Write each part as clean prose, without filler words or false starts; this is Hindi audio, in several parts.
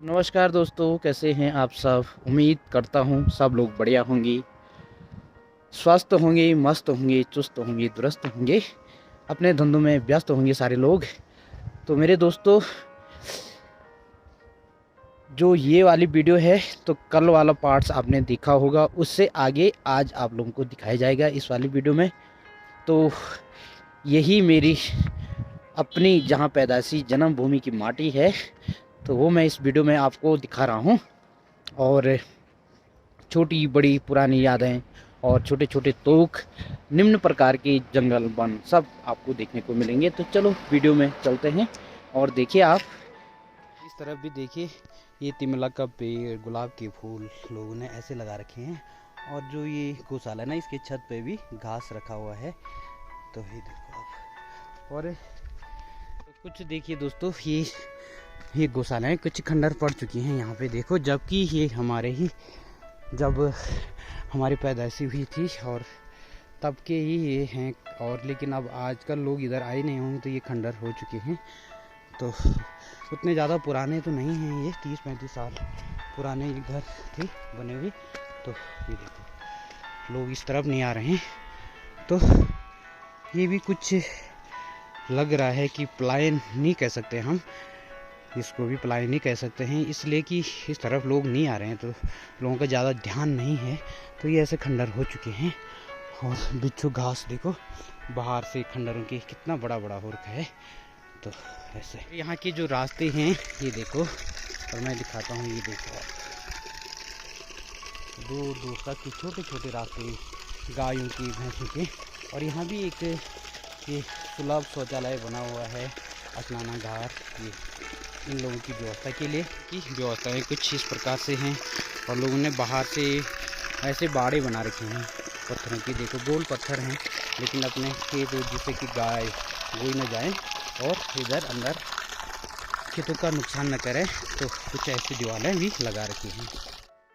नमस्कार दोस्तों, कैसे हैं आप सब। उम्मीद करता हूँ सब लोग बढ़िया होंगे, स्वस्थ होंगे, मस्त होंगे, चुस्त होंगे, दुरुस्त होंगे, अपने धंधों में व्यस्त होंगे सारे लोग। तो मेरे दोस्तों, जो ये वाली वीडियो है तो कल वाला पार्ट्स आपने देखा होगा, उससे आगे आज आप लोगों को दिखाया जाएगा इस वाली वीडियो में। तो यही मेरी अपनी जहाँ पैदाइशी जन्मभूमि की माटी है, तो वो मैं इस वीडियो में आपको दिखा रहा हूँ। और छोटी बड़ी पुरानी यादें और छोटे छोटे तोख, निम्न प्रकार के जंगल वन सब आपको देखने को मिलेंगे। तो चलो वीडियो में चलते हैं और देखिए आप। इस तरफ भी देखिए, ये तिमला का पेड़, गुलाब के फूल लोगों ने ऐसे लगा रखे हैं। और जो ये गौशाला है ना, इसके छत पे भी घास रखा हुआ है। तो ये देखो आप। और कुछ देखिए दोस्तों, ये गौशालाएँ कुछ खंडर पड़ चुकी हैं यहाँ पे देखो, जबकि ये हमारे ही जब हमारी पैदाइशी हुई थी और तब के ही ये हैं। और लेकिन अब आजकल लोग इधर आए नहीं होंगे तो ये खंडर हो चुके हैं। तो उतने ज़्यादा पुराने तो नहीं हैं, ये 30-35 साल पुराने घर थे बने हुए। तो ये देखो, लोग इस तरफ नहीं आ रहे हैं। तो ये भी कुछ लग रहा है कि पलायन नहीं कह सकते हम, इसको भी पलायन नहीं कह सकते हैं, इसलिए कि इस तरफ लोग नहीं आ रहे हैं, तो लोगों का ज़्यादा ध्यान नहीं है। तो ये ऐसे खंडर हो चुके हैं। और बिच्छू घास देखो, बाहर से खंडरों के कितना बड़ा बड़ा हो रखा है। तो ऐसे यहाँ के जो रास्ते हैं ये देखो, और मैं दिखाता हूँ। ये देखो आप, दूर दूर तक के छोटे छोटे रास्ते गायों की, भैंसों के। और यहाँ भी एक ये सुलभ शौचालय बना हुआ है, स्नानागार। ये इन लोगों की व्यवस्था के लिए की व्यवस्थाएं कुछ इस प्रकार से हैं। और लोगों ने बाहर से ऐसे बाड़े बना रखे हैं पत्थरों की, देखो गोल पत्थर हैं, लेकिन अपने खेत जिससे कि गाय गोई न जाए और इधर अंदर खेतों का नुकसान न करे, तो कुछ ऐसी दीवारें भी लगा रखी हैं।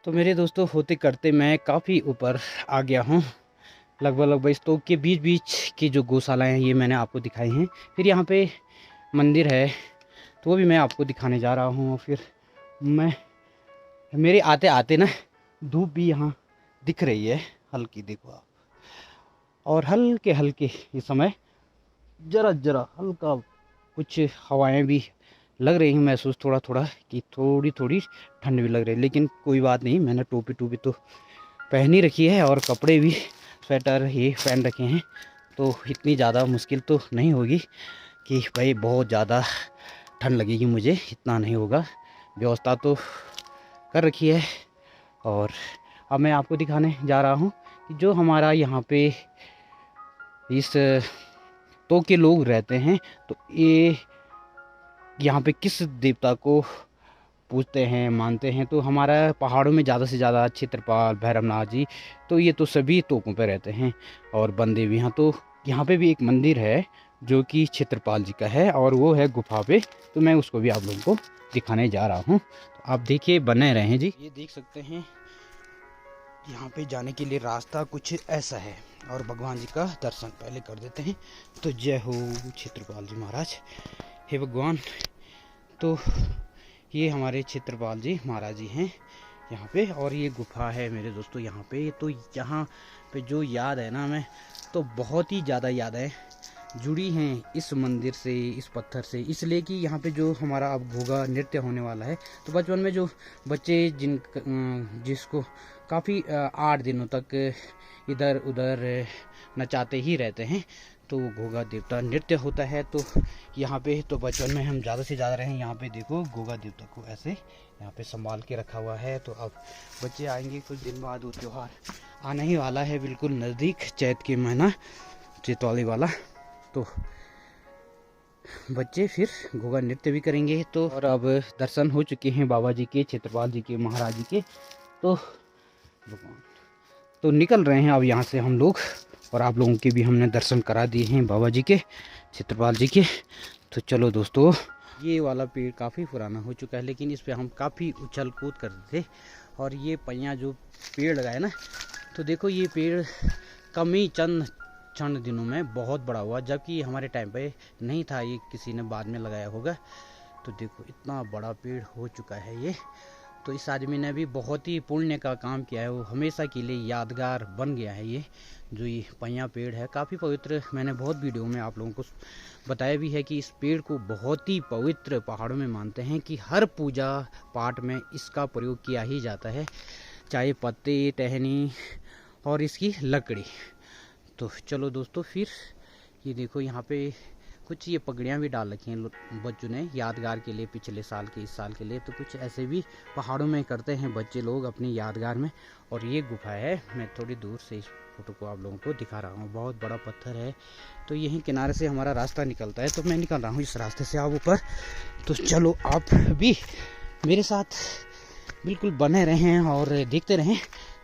तो मेरे दोस्तों, होते करते मैं काफ़ी ऊपर आ गया हूँ, लगभग इस तोप के बीच बीच की जो गौशालाएँ हैं ये मैंने आपको दिखाई हैं। फिर यहाँ पे मंदिर है, तो वो भी मैं आपको दिखाने जा रहा हूँ। फिर मैं मेरे आते आते ना धूप भी यहाँ दिख रही है हल्की, देखो आप। और हल्के हल्के इस समय जरा जरा हल्का कुछ हवाएं भी लग रही हैं महसूस, थोड़ा थोड़ा कि थोड़ी थोड़ी ठंड भी लग रही है। लेकिन कोई बात नहीं, मैंने टोपी टोपी तो पहन ही रखी है और कपड़े भी स्वेटर ये पहन रखे हैं। तो इतनी ज़्यादा मुश्किल तो नहीं होगी कि भाई बहुत ज़्यादा ठंड लगेगी मुझे, इतना नहीं होगा। व्यवस्था तो कर रखी है। और अब मैं आपको दिखाने जा रहा हूँ कि जो हमारा यहाँ पे इस तो के लोग रहते हैं, तो ये यहाँ पे किस देवता को पूजते हैं, मानते हैं। तो हमारा पहाड़ों में ज़्यादा से ज़्यादा क्षेत्रपाल, भैरवनाथ जी, तो ये तो सभी तोकों पे रहते हैं और बंदे भी हैं। तो यहाँ पे भी एक मंदिर है जो कि क्षेत्रपाल जी का है, और वो है गुफा पे। तो मैं उसको भी आप लोगों को दिखाने जा रहा हूँ, तो आप देखिए, बने रहें जी। ये देख सकते हैं, यहाँ पे जाने के लिए रास्ता कुछ ऐसा है। और भगवान जी का दर्शन पहले कर देते हैं। तो जय हो क्षेत्रपाल जी महाराज, हे भगवान। तो ये हमारे क्षेत्रपाल जी महाराज जी हैं यहाँ पे। और ये गुफा है मेरे दोस्तों यहाँ पे। तो यहाँ पे जो याद है ना, मैं तो बहुत ही ज़्यादा यादें जुड़ी हैं इस मंदिर से, इस पत्थर से। इसलिए कि यहाँ पे जो हमारा अब घोगा नृत्य होने वाला है, तो बचपन में जो बच्चे जिसको काफ़ी 8 दिनों तक इधर उधर नचाते ही रहते हैं, तो घोगा देवता नृत्य होता है। तो यहाँ पे तो बचपन में हम ज़्यादा से ज़्यादा रहे। यहाँ पे देखो, घोगा देवता को ऐसे यहाँ पे संभाल के रखा हुआ है। तो अब बच्चे आएंगे कुछ दिन बाद, वो त्यौहार आने ही वाला है बिल्कुल नज़दीक, चैत के महीना, चैतवाली वाला। तो बच्चे फिर घोगा नृत्य भी करेंगे। तो और अब दर्शन हो चुके हैं बाबा जी के, क्षेत्रपाल जी के, महाराज जी के। तो भगवान तो निकल रहे हैं अब यहाँ से हम लोग, और आप लोगों के भी हमने दर्शन करा दिए हैं बाबा जी के, क्षेत्रपाल जी के। तो चलो दोस्तों, ये वाला पेड़ काफ़ी पुराना हो चुका है, लेकिन इस पे हम काफ़ी उछल कूद करते थे। और ये पहिया जो पेड़ लगाए ना, तो देखो ये पेड़ कम ही चंद क्षण दिनों में बहुत बड़ा हुआ, जबकि हमारे टाइम पे नहीं था, ये किसी ने बाद में लगाया होगा। तो तो देखो इतना बड़ा पेड़ हो चुका है ये। तो इस आदमी ने भी बहुत ही पुण्य का काम किया है, वो हमेशा के लिए यादगार बन गया है। ये जो ये पैया पेड़ है काफ़ी पवित्र, मैंने बहुत वीडियो में आप लोगों को बताया भी है कि इस पेड़ को बहुत ही पवित्र पहाड़ों में मानते हैं कि हर पूजा पाठ में इसका प्रयोग किया ही जाता है, चाहे पत्ते, टहनी और इसकी लकड़ी। तो चलो दोस्तों, फिर ये देखो यहाँ पे कुछ ये पगड़ियाँ भी डाल रखी हैं बच्चों ने यादगार के लिए, पिछले साल के इस साल के लिए। तो कुछ ऐसे भी पहाड़ों में करते हैं बच्चे लोग अपनी यादगार में। और ये गुफा है, मैं थोड़ी दूर से इस फोटो को आप लोगों को दिखा रहा हूँ, बहुत बड़ा पत्थर है। तो यहीं किनारे से हमारा रास्ता निकलता है, तो मैं निकल रहा हूँ इस रास्ते से आप ऊपर। तो चलो आप भी मेरे साथ बिल्कुल बने रहें और देखते रहें।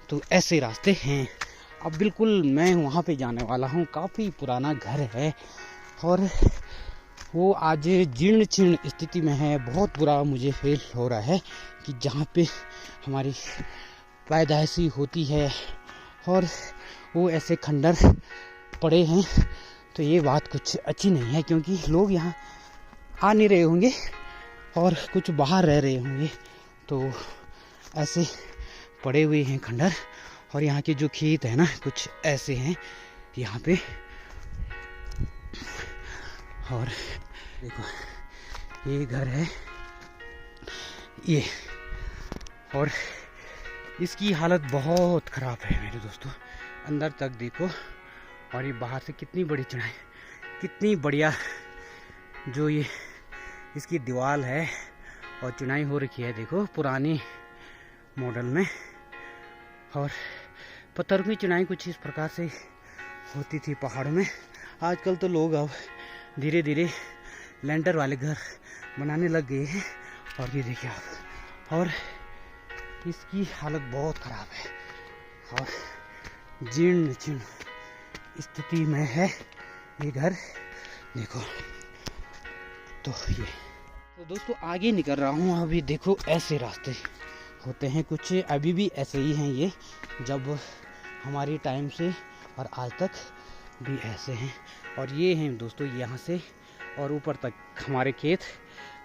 तो ऐसे रास्ते हैं। अब बिल्कुल मैं वहाँ पे जाने वाला हूँ, काफ़ी पुराना घर है और वो आज जीर्ण शीर्ण स्थिति में है। बहुत बुरा मुझे फील हो रहा है कि जहाँ पे हमारी पैदाइशी होती है और वो ऐसे खंडर पड़े हैं। तो ये बात कुछ अच्छी नहीं है, क्योंकि लोग यहाँ आ नहीं रहे होंगे और कुछ बाहर रह रहे होंगे। तो ऐसे पड़े हुए हैं खंडर। और यहाँ के जो खेत है ना, कुछ ऐसे हैं यहाँ पे। और देखो ये घर है ये, और इसकी हालत बहुत ख़राब है मेरे दोस्तों। अंदर तक देखो, और ये बाहर से कितनी बड़ी चढ़ाई, कितनी बढ़िया जो ये इसकी दीवार है और चुनाई हो रखी है, देखो पुरानी मॉडल में। और पत्थर की चुनाई कुछ इस प्रकार से होती थी पहाड़ों में। आजकल तो लोग अब धीरे धीरे लैंटर वाले घर बनाने लग गए हैं। और ये देखिए आप, और इसकी हालत बहुत ख़राब है और जीर्ण शीर्ण स्थिति में है ये घर, देखो। तो ये तो दोस्तों आगे निकल रहा हूँ। अभी देखो ऐसे रास्ते होते हैं कुछ, अभी भी ऐसे ही हैं ये, जब हमारी टाइम से और आज तक भी ऐसे हैं। और ये हैं दोस्तों यहाँ से और ऊपर तक हमारे खेत।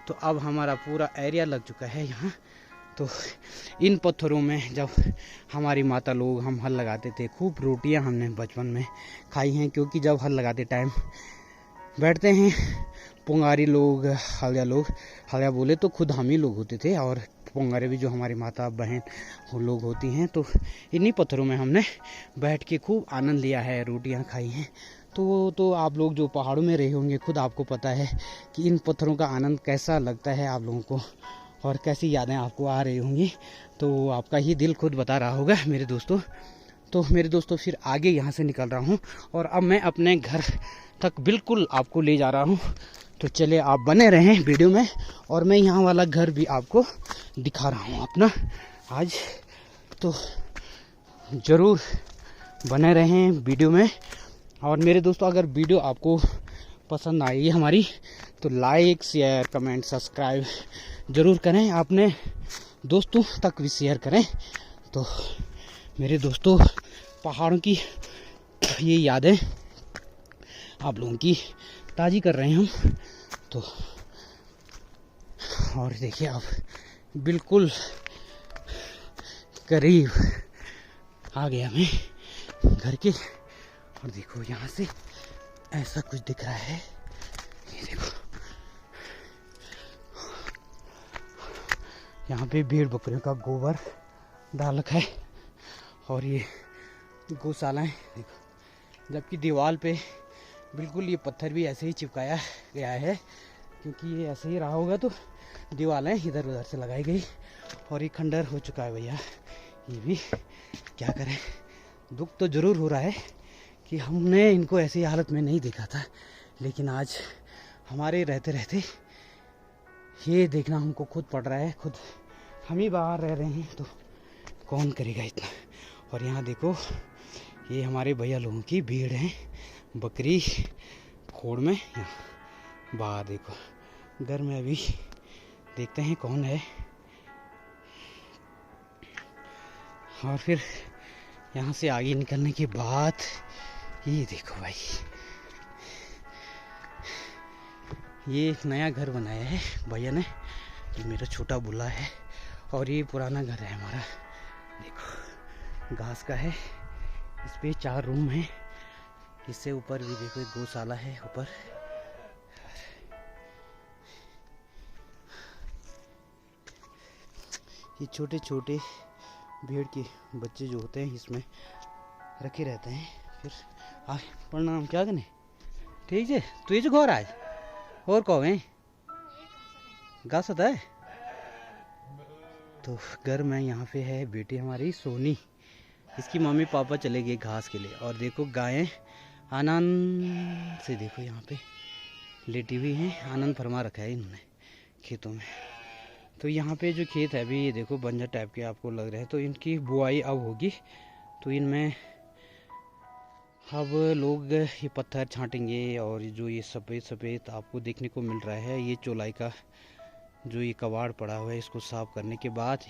तो अब हमारा पूरा एरिया लग चुका है यहाँ। तो इन पत्थरों में जब हमारी माता लोग हम हल लगाते थे, खूब रोटियां हमने बचपन में खाई हैं, क्योंकि जब हल लगाते टाइम बैठते हैं पुंगारी लोग, हलिया बोले तो खुद हम ही लोग होते थे, और पुंगारे भी जो हमारी माता बहन वो लोग होती हैं। तो इन्हीं पत्थरों में हमने बैठ के खूब आनंद लिया है, रोटियां खाई हैं। तो आप लोग जो पहाड़ों में रहे होंगे, खुद आपको पता है कि इन पत्थरों का आनंद कैसा लगता है आप लोगों को, और कैसी यादें आपको आ रही होंगी। तो आपका ही दिल खुद बता रहा होगा मेरे दोस्तों। तो मेरे दोस्तों फिर आगे यहाँ से निकल रहा हूँ और अब मैं अपने घर तक बिल्कुल आपको ले जा रहा हूँ। तो चलिए आप बने रहें वीडियो में, और मैं यहाँ वाला घर भी आपको दिखा रहा हूँ अपना आज। तो ज़रूर बने रहें वीडियो में। और मेरे दोस्तों अगर वीडियो आपको पसंद आई हमारी, तो लाइक, शेयर, कमेंट, सब्सक्राइब ज़रूर करें, अपने दोस्तों तक भी शेयर करें। तो मेरे दोस्तों पहाड़ों की ये यादें आप लोगों की ताज़ी कर रहे हैं हम। तो और देखिए आप बिल्कुल करीब आ गया मैं घर के। और देखो यहाँ से ऐसा कुछ दिख रहा है, ये देखो यहाँ पे भेड़ बकरियों का गोबर डाल रखा है। और ये गौशाला है देखो, जबकि दीवार पे बिल्कुल ये पत्थर भी ऐसे ही चिपकाया गया है, क्योंकि ये ऐसे ही रहा होगा तो दीवारें इधर उधर से लगाई गई। और ये खंडर हो चुका है भैया, ये भी क्या करें। दुख तो ज़रूर हो रहा है कि हमने इनको ऐसी हालत में नहीं देखा था, लेकिन आज हमारे रहते रहते ये देखना हमको खुद पड़ रहा है। खुद हम ही बाहर रह रहे हैं तो कौन करेगा इतना। और यहाँ देखो ये हमारे भैया लोगों की भीड़ है, बकरी खोड़ में। यहाँ बाहर देखो घर में अभी देखते हैं कौन है। और फिर यहाँ से आगे निकलने के बाद ये देखो भाई, ये नया घर बनाया है भैया ने। ये मेरा छोटा बुल्ला है और ये पुराना घर है हमारा। देखो घास का है, इस पे 4 रूम है। इससे ऊपर भी देखो एक गौशाला है ऊपर। ये छोटे छोटे भेड़ के बच्चे जो होते हैं इसमें रखे रहते हैं। फिर प्रणाम क्या करने ठीक है। तू ये जो घर आज और कहो है घास होता है तो घर में यहाँ पे है बेटी हमारी सोनी। इसकी मम्मी पापा चले गए घास के लिए। और देखो गायें आनंद से देखो यहाँ पे लेटी हुई हैं। आनंद फरमा रखा है इन्होंने खेतों में। तो यहाँ पे जो खेत है अभी ये देखो बंजर टाइप के आपको लग रहे हैं। तो इनकी बुआई अब होगी। तो इनमें अब लोग ये पत्थर छांटेंगे। और जो ये सफ़ेद सफ़ेद आपको देखने को मिल रहा है ये चौलाई का जो ये कबाड़ पड़ा हुआ है इसको साफ करने के बाद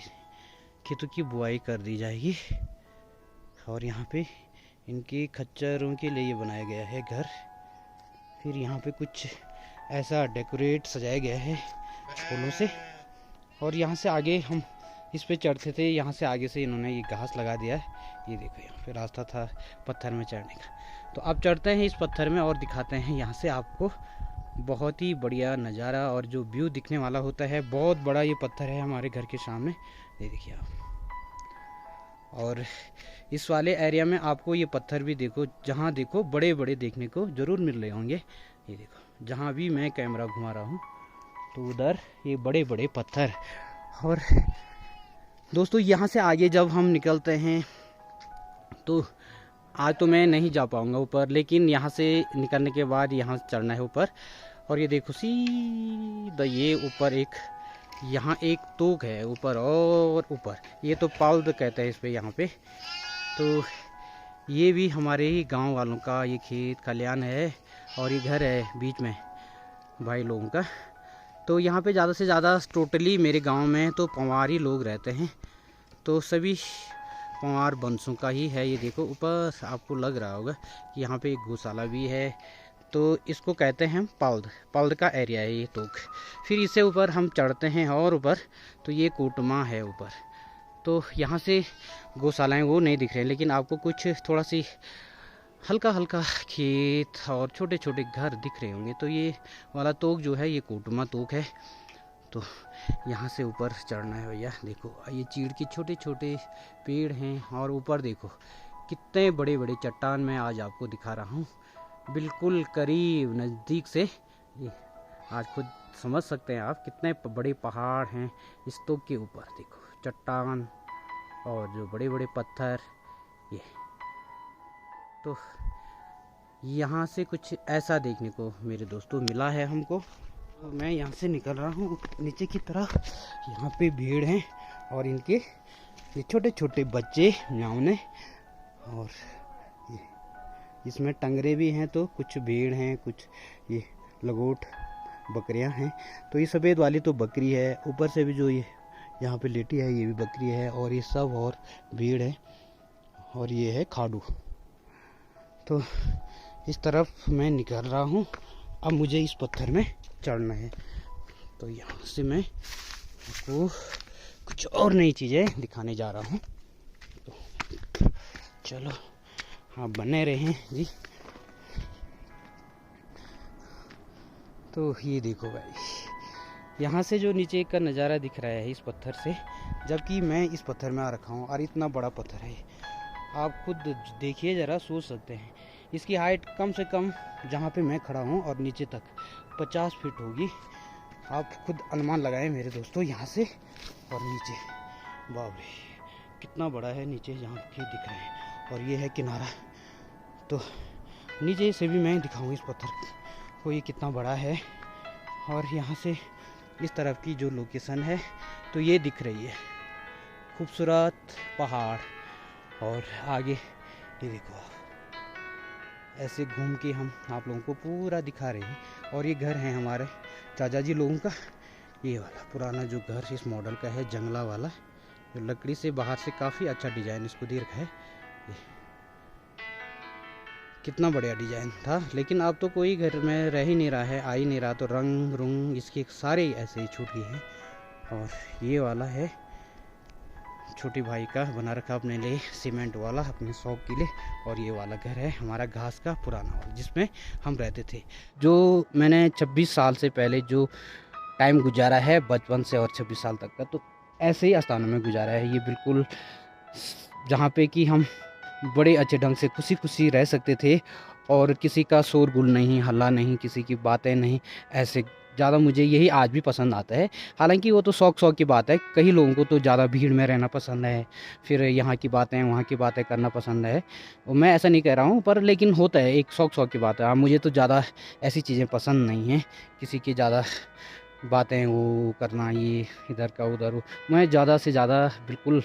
खेतों की बुआई कर दी जाएगी। और यहाँ पे इनके खच्चरों के लिए ये बनाया गया है घर। फिर यहाँ पे कुछ ऐसा डेकोरेट सजाया गया है फूलों से। और यहाँ से आगे हम इस पे चढ़ते थे, यहाँ से आगे से इन्होंने ये घास लगा दिया है। ये देखो यहाँ पे रास्ता था पत्थर में चढ़ने का। तो अब चढ़ते हैं इस पत्थर में और दिखाते हैं यहाँ से आपको बहुत ही बढ़िया नज़ारा और जो व्यू दिखने वाला होता है। बहुत बड़ा ये पत्थर है हमारे घर के सामने, ये देखिए आप। और इस वाले एरिया में आपको ये पत्थर भी देखो, जहाँ देखो बड़े बड़े देखने को ज़रूर मिल रहे होंगे। ये देखो जहाँ भी मैं कैमरा घुमा रहा हूँ तो उधर ये बड़े बड़े पत्थर। और दोस्तों यहाँ से आगे जब हम निकलते हैं तो आज तो मैं नहीं जा पाऊँगा ऊपर, लेकिन यहाँ से निकलने के बाद यहाँ चढ़ना है ऊपर। और ये देखो सीधा ये ऊपर एक यहाँ एक तोक है ऊपर और ऊपर। ये तो पाउद कहते हैं इस पे यहाँ पे। तो ये भी हमारे ही गांव वालों का ये खेत खलियान है और ये घर है बीच में भाई लोगों का। तो यहाँ पे ज़्यादा से ज़्यादा टोटली मेरे गांव में तो पंवारी लोग रहते हैं। तो सभी पंवार बंसों का ही है। ये देखो ऊपर आपको लग रहा होगा कि यहाँ पे एक गौशाला भी है। तो इसको कहते हैं पाउद, पाउद का एरिया है ये तोक। फिर इससे ऊपर हम चढ़ते हैं और ऊपर तो ये कोटमा है ऊपर। तो यहाँ से गौशालाएँ वो नहीं दिख रहे हैं, लेकिन आपको कुछ थोड़ा सी हल्का हल्का खेत और छोटे छोटे घर दिख रहे होंगे। तो ये वाला तोक जो है ये कोटमा तोक है। तो यहाँ से ऊपर चढ़ना है भैया। देखो ये चीड़ के छोटे छोटे पेड़ हैं और ऊपर देखो कितने बड़े बड़े चट्टान मैं आज आपको दिखा रहा हूँ, बिल्कुल करीब नज़दीक से। ये आज खुद समझ सकते हैं आप कितने बड़े पहाड़ हैं इस तोक के ऊपर। देखो चट्टान और जो बड़े बड़े पत्थर। ये तो यहाँ से कुछ ऐसा देखने को मेरे दोस्तों मिला है हमको। तो मैं यहाँ से निकल रहा हूँ नीचे की तरफ। यहाँ पे भीड़ हैं और इनके ये छोटे छोटे बच्चे म्याऊने। और ये इसमें टंगरे भी हैं। तो कुछ भीड़ हैं, कुछ ये लगोट बकरियां हैं। तो ये सफ़ेद वाली तो बकरी है। ऊपर से भी जो ये यहाँ पे लेटी है ये भी बकरी है। और ये सब और भीड़ है। और ये है खाडू। तो इस तरफ मैं निकल रहा हूँ। अब मुझे इस पत्थर में चढ़ना है। तो यहाँ से मैं आपको कुछ और नई चीज़ें दिखाने जा रहा हूँ। तो चलो आप बने रहें जी। तो ये देखो भाई, यहाँ से जो नीचे का नज़ारा दिख रहा है इस पत्थर से, जबकि मैं इस पत्थर में आ रखा हूँ और इतना बड़ा पत्थर है। आप खुद देखिए ज़रा, सोच सकते हैं इसकी हाइट कम से कम जहाँ पे मैं खड़ा हूँ और नीचे तक 50 फीट होगी। आप खुद अनुमान लगाएं मेरे दोस्तों यहाँ से और नीचे। बाप रे कितना बड़ा है नीचे जहाँ पे दिख रहे हैं। और ये है किनारा। तो नीचे से भी मैं दिखाऊँ इस पत्थर को ये कितना बड़ा है। और यहाँ से इस तरफ की जो लोकेशन है तो ये दिख रही है खूबसूरत पहाड़। और आगे ये देखो ऐसे घूम के हम आप लोगों को पूरा दिखा रहे हैं। और ये घर है हमारे चाचा जी लोगों का। ये वाला पुराना जो घर इस मॉडल का है, जंगला वाला, जो लकड़ी से बाहर से काफ़ी अच्छा डिजाइन इसको दे रखा है। कितना बढ़िया डिज़ाइन था, लेकिन अब तो कोई घर में रह ही नहीं रहा है, आ ही नहीं रहा, तो रंग रुंग इसके सारे ऐसे ही छूट गए हैं। और ये वाला है छोटी भाई का बना रखा अपने लिए सीमेंट वाला, अपने शौक के लिए। और ये वाला घर है हमारा घास का पुराना वाला, जिसमें हम रहते थे। जो मैंने 26 साल से पहले जो टाइम गुजारा है बचपन से और 26 साल तक का, तो ऐसे ही स्थानों में गुजारा है। ये बिल्कुल जहाँ पे कि हम बड़े अच्छे ढंग से खुशी खुशी रह सकते थे, और किसी का शोरगुल नहीं, हल्ला नहीं, किसी की बातें नहीं। ऐसे ज़्यादा मुझे यही आज भी पसंद आता है। हालांकि वो तो शौक की बात है, कई लोगों को तो ज़्यादा भीड़ में रहना पसंद है, फिर यहाँ की बातें वहाँ की बातें करना पसंद है। और मैं ऐसा नहीं कह रहा हूँ, पर लेकिन होता है, एक शौक की बात है। मुझे तो ज़्यादा ऐसी चीज़ें पसंद नहीं हैं, किसी की ज़्यादा बातें वो करना, ये इधर का उधर। मैं ज़्यादा से ज़्यादा बिल्कुल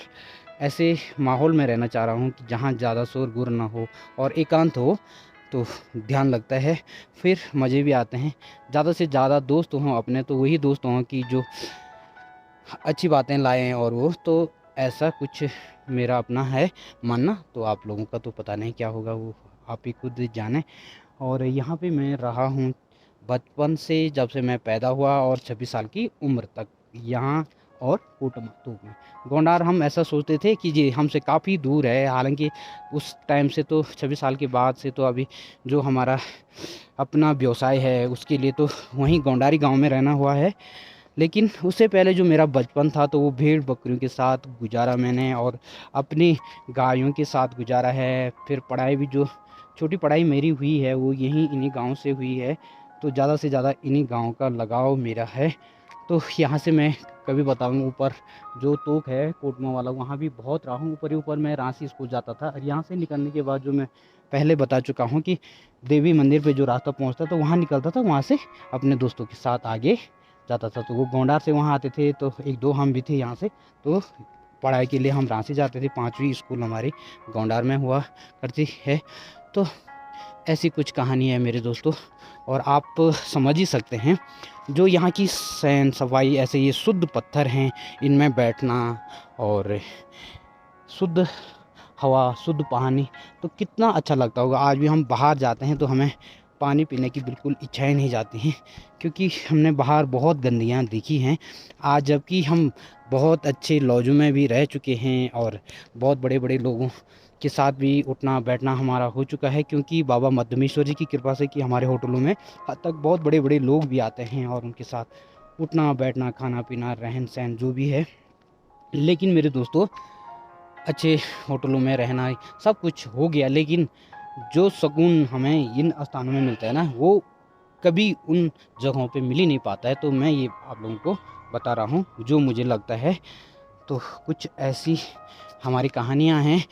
ऐसे माहौल में रहना चाह रहा हूँ कि जहाँ ज़्यादा शोर-गुल ना हो और एकांत हो, तो ध्यान लगता है, फिर मज़े भी आते हैं। ज़्यादा से ज़्यादा दोस्त हों अपने, तो वही दोस्त हों कि जो अच्छी बातें लाएँ, और वो तो ऐसा कुछ मेरा अपना है मानना। तो आप लोगों का तो पता नहीं क्या होगा, वो आप ही खुद जानें। और यहाँ पे मैं रहा हूँ बचपन से, जब से मैं पैदा हुआ और 26 साल की उम्र तक, यहाँ और कोटमातू में। गोंडार हम ऐसा सोचते थे कि ये हमसे काफ़ी दूर है, हालांकि उस टाइम से तो 26 साल के बाद से तो अभी जो हमारा अपना व्यवसाय है उसके लिए तो वहीं गोंडारी गांव में रहना हुआ है। लेकिन उससे पहले जो मेरा बचपन था, तो वो भेड़ बकरियों के साथ गुजारा मैंने, और अपनी गायों के साथ गुजारा है। फिर पढ़ाई भी, जो छोटी पढ़ाई मेरी हुई है, वो यहीं इन्हीं गाँव से हुई है। तो ज़्यादा से ज़्यादा इन्हीं गाँव का लगाव मेरा है। तो यहाँ से मैं कभी बताऊँ, ऊपर जो तोक है कोटमा वाला, वहाँ भी बहुत रहा हूँ। ऊपर ही ऊपर मैं रांची स्कूल जाता था, और यहाँ से निकलने के बाद जो मैं पहले बता चुका हूँ कि देवी मंदिर पे जो रास्ता पहुँचता, तो वहाँ निकलता था, वहाँ से अपने दोस्तों के साथ आगे जाता था। तो वो गोंडार से वहाँ आते थे, तो एक दो हम भी थे यहाँ से। तो पढ़ाई के लिए हम रांची जाते थे, 5वीं स्कूल हमारी गोंडार में हुआ करती है। तो ऐसी कुछ कहानी है मेरे दोस्तों। और आप समझ ही सकते हैं, जो यहाँ की सैन सफाई, ऐसे ये शुद्ध पत्थर हैं, इनमें बैठना और शुद्ध हवा, शुद्ध पानी, तो कितना अच्छा लगता होगा। आज भी हम बाहर जाते हैं तो हमें पानी पीने की बिल्कुल इच्छाएं नहीं जाती हैं, क्योंकि हमने बाहर बहुत गंदगियाँ देखी हैं। आज जबकि हम बहुत अच्छे लॉजों में भी रह चुके हैं, और बहुत बड़े बड़े लोगों के साथ भी उठना बैठना हमारा हो चुका है, क्योंकि बाबा मद्दमेश्वर जी की कृपा से कि हमारे होटलों में हद तक बहुत बड़े बड़े लोग भी आते हैं, और उनके साथ उठना बैठना, खाना पीना, रहन सहन जो भी है। लेकिन मेरे दोस्तों, अच्छे होटलों में रहना सब कुछ हो गया, लेकिन जो सुकून हमें इन स्थानों में मिलता है ना, वो कभी उन जगहों पे मिल ही नहीं पाता है। तो मैं ये आप लोगों को बता रहा हूँ जो मुझे लगता है। तो कुछ ऐसी हमारी कहानियाँ हैं।